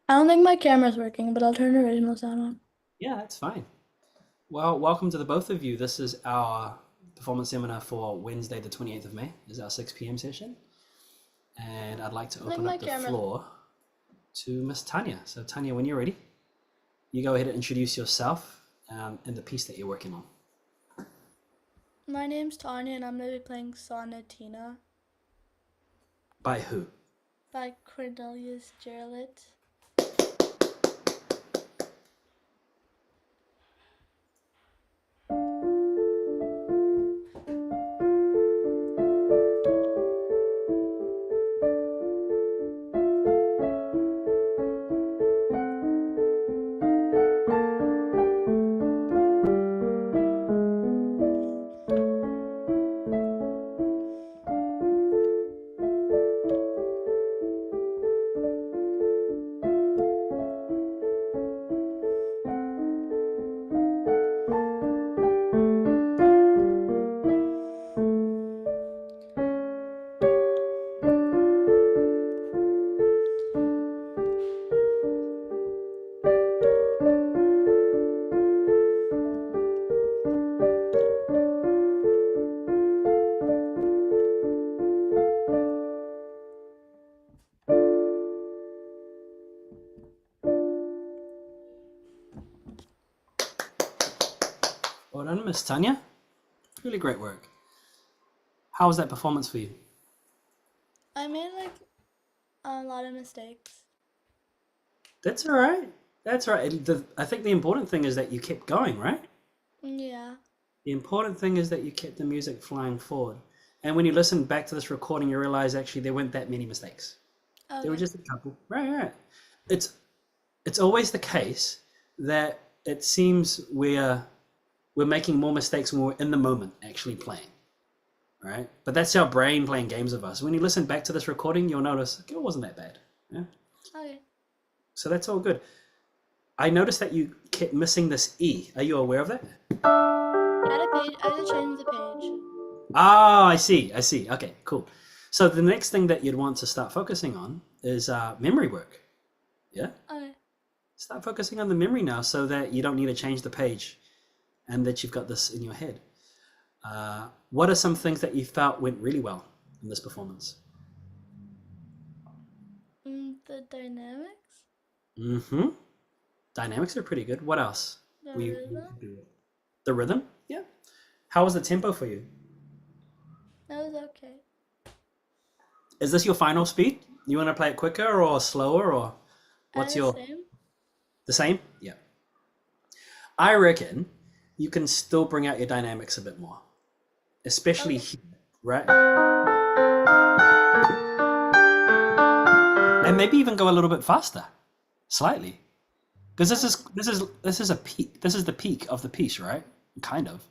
I don't think my camera's working, but I'll turn the original sound on. Yeah, that's fine. Well, welcome to the both of you. This is our performance seminar for Wednesday, the 28th of May. This is our 6 p.m. session. And I'd like to I think open my up the camera's floor to Miss Tanya. So, Tanya, when you're ready, you go ahead and introduce yourself and the piece that you're working on. My name's Tanya, and I'm gonna be playing Sonatina By who? by Cornelius Jarlett. Well done, Miss Tanya. Really great work. How was that performance for you? I made a lot of mistakes. That's all right. That's all right. I think the important thing is that you kept going, right? Yeah. The important thing is that you kept the music flying forward. And when you listen back to this recording, you realize actually there weren't that many mistakes. There were Okay. just a couple. Right, right. It's it's always the case that it seems we're making more mistakes when we're in the moment actually playing. Right? But that's our brain playing games with us. When you listen back to this recording, you'll notice okay, it wasn't that bad. Yeah. Okay. So that's all good. I noticed that you kept missing this E. Are you aware of that? I had to change the page. Ah, I see. I see. Okay, cool. So the next thing that you'd want to start focusing on is memory work. Yeah? Okay. Start focusing on the memory now so that you don't need to change the page and that you've got this in your head. What are some things that you felt went really well in this performance? The dynamics, Mm-hmm. Dynamics are pretty good. What else? the We rhythm, could do it. The rhythm? Yeah. How was the tempo for you? that was okay. Is this your final speed? You want to play it quicker or slower or I what's the your same. the same? Yeah. I reckon you can still bring out your dynamics a bit more, especially Okay. here, right? And maybe even go a little bit faster, slightly, because this is Okay. this is this is a peak. This is the peak of the piece, right? Kind of,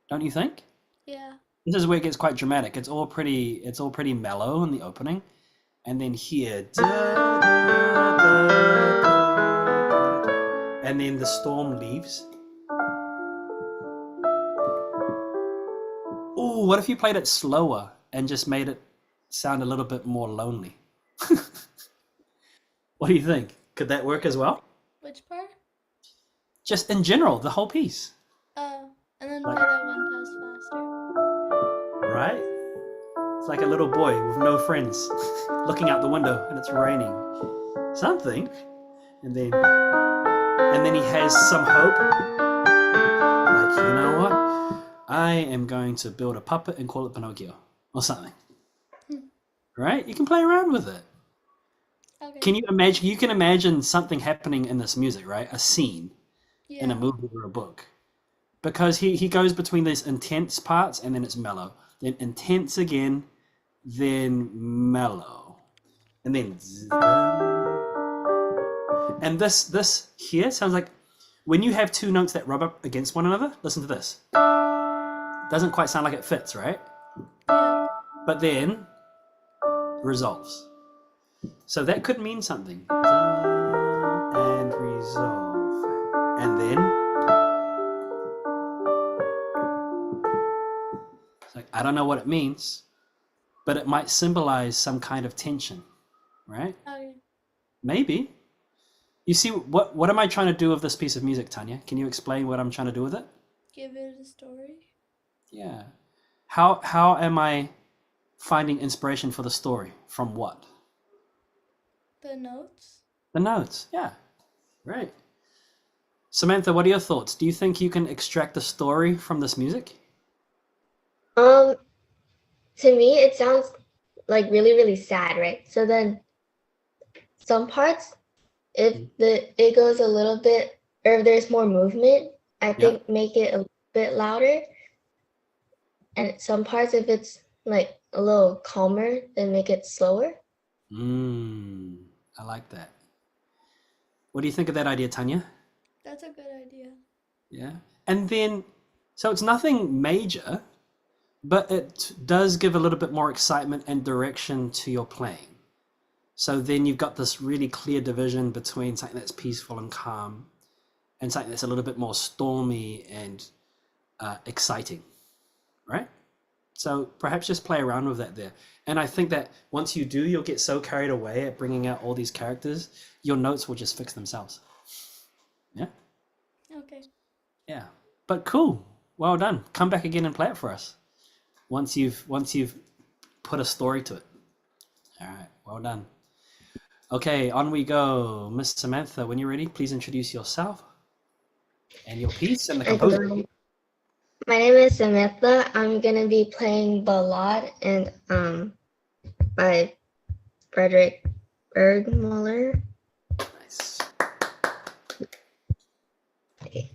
don't you think? Yeah. This is where it gets quite dramatic. It's all pretty mellow in the opening, and then here, and then the storm leaves. Oh, what if you played it slower and just made it sound a little bit more lonely? What do you think? Could that work as well? Which part? Just in general, the whole piece. And then Like, play that one pass faster. right? It's like a little boy with no friends looking out the window and it's raining. Something. And then he has some hope. Like, you know what? I am going to build a puppet and call it Pinocchio or something. Right? You can play around with it. Okay. Can you imagine? You can imagine something happening in this music, right? A scene in a Yeah. movie or a book, because he goes between these intense parts and then it's mellow, then intense again, then mellow, and then and this here sounds like when you have two notes that rub up against one another. Listen to this. Doesn't quite sound like it fits, right? Yeah. But then resolves. So that could mean something. And resolve. And then it's like I don't know what it means, but it might symbolize some kind of tension, right? Okay. Maybe. You see, what am I trying to do with this piece of music, Tanya? Can you explain what I'm trying to do with it? Give it a story. Yeah. How am I finding inspiration for the story? From what? The notes. The notes. Yeah. Right. Samantha, what are your thoughts? Do you think you can extract the story from this music? Um, to me, it sounds like really, really sad, right? So then some parts, if it goes a little bit, or if there's more movement, I Yeah. think make it a bit louder. And some parts, if it's like a little calmer, then make it slower. I like that. What do you think of that idea, Tanya? That's a good idea. Yeah. And then, so it's nothing major, but it does give a little bit more excitement and direction to your playing. So then you've got this really clear division between something that's peaceful and calm and something that's a little bit more stormy and exciting, right? So perhaps just play around with that there. And I think that once you do, you'll get so carried away at bringing out all these characters, your notes will just fix themselves. Yeah? Okay. Yeah. But cool. Well done. Come back again and play it for us. Once you've put a story to it. All right. Well done. Okay, on we go. Miss Samantha, when you're ready, please introduce yourself and your piece and the composer. My name is Samantha. I'm gonna be playing Ballad and by Frederick Bergmuller. Nice. Okay.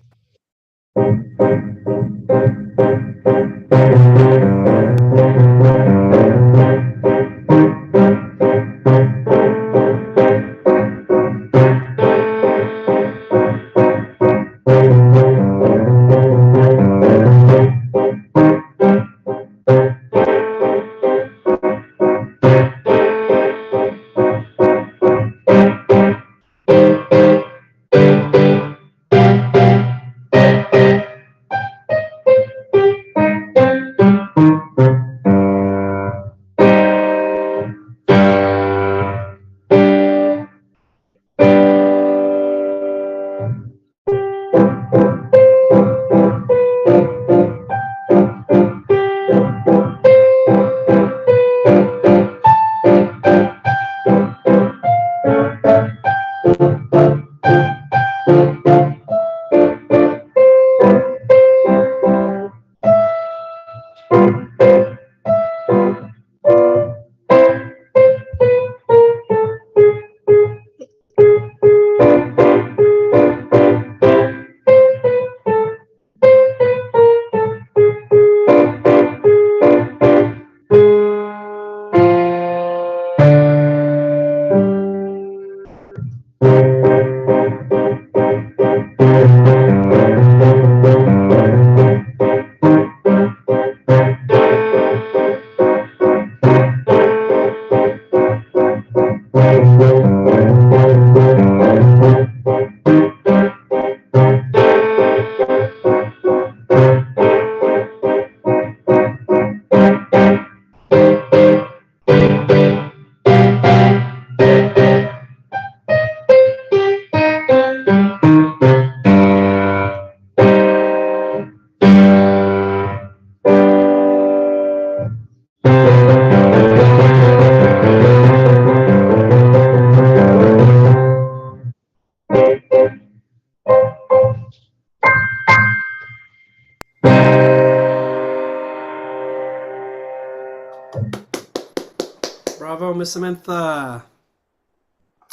Bravo, Miss Samantha.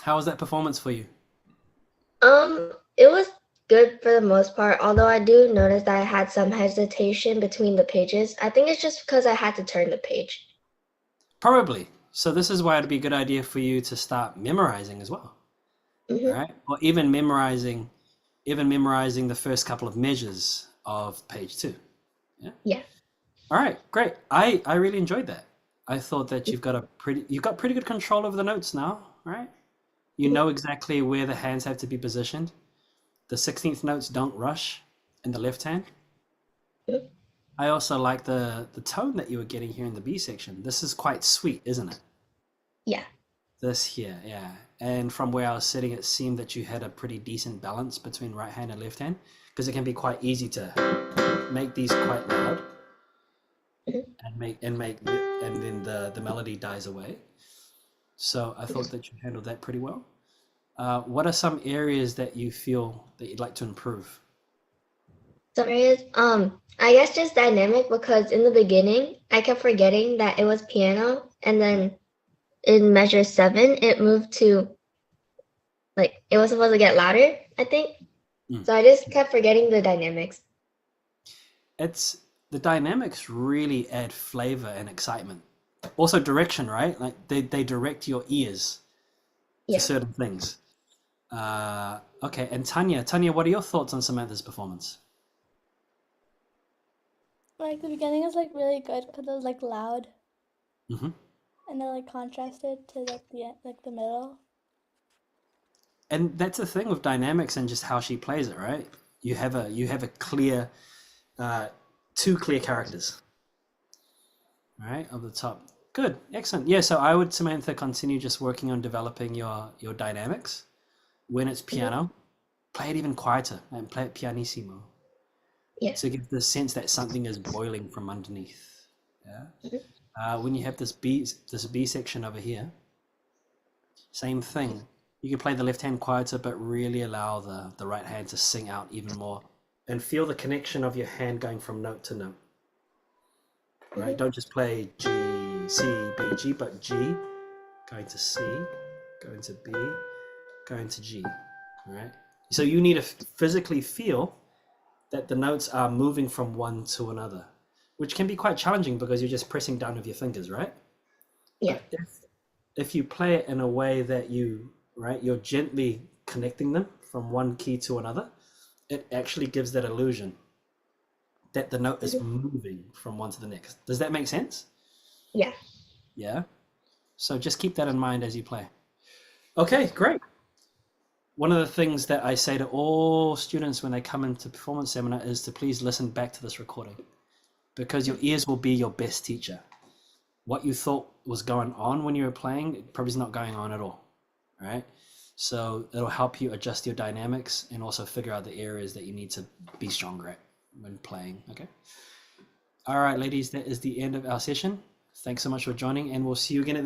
How was that performance for you? It was good for the most part, although I do notice that I had some hesitation between the pages. I think it's just because I had to turn the page. Probably. So this is why it'd be a good idea for you to start memorizing as well. Mhm. Right? Or even memorizing the first couple of measures of page 2. Yeah. Yeah. All right, great. I really enjoyed that. I thought that you've got pretty good control over the notes now, right? You know exactly where the hands have to be positioned. The 16th notes don't rush in the left hand. Yep. I also like the tone that you were getting here in the B section. This is quite sweet, isn't it? Yeah. This here, yeah. And from where I was sitting, it seemed that you had a pretty decent balance between right hand and left hand, because it can be quite easy to make these quite loud Mhm. and then the melody dies away. So I thought that you handled that pretty well. What are some areas that you feel that you'd like to improve? Some areas, I guess just dynamic because in the beginning I kept forgetting that it was piano, and then in measure 7 it moved to like it was supposed to get louder, I think. Mm. So I just kept forgetting the dynamics. It's the dynamics really add flavor and excitement. Also direction, right? Like they direct your ears to Yeah. certain things. Okay, and Tanya, what are your thoughts on Samantha's performance? Like the beginning is like really good because it was like loud Hmm. and then like contrasted to like the middle. And that's the thing with dynamics and just how she plays it, right? You have a clear, uh, two clear characters, right, of the top. Good, excellent. Yeah, so I would, Samantha, continue just working on developing your dynamics. When it's piano, play it even quieter and play it pianissimo Yeah. to give the sense that something is boiling from underneath. Yeah. Mhm. When you have this B section over here, same thing. You can play the left hand quieter, but really allow the right hand to sing out even more, and feel the connection of your hand going from note to note. Right? Don't just play G, C, B, G, but G, going to C, going to B, going to G. All right. So you need to physically feel that the notes are moving from one to another, which can be quite challenging because you're just pressing down with your fingers, right? Yeah. But if you play it in a way that you're gently connecting them from one key to another, it actually gives that illusion that the note is moving from one to the next. Does that make sense? Yeah. Yeah. So just keep that in mind as you play. Okay, great. One of the things that I say to all students when they come into performance seminar is to please listen back to this recording, because your ears will be your best teacher. What you thought was going on when you were playing, it probably is not going on at all, right? So it'll help you adjust your dynamics and also figure out the areas that you need to be stronger at when playing, okay? All right, ladies, that is the end of our session. Thanks so much for joining, and we'll see you again at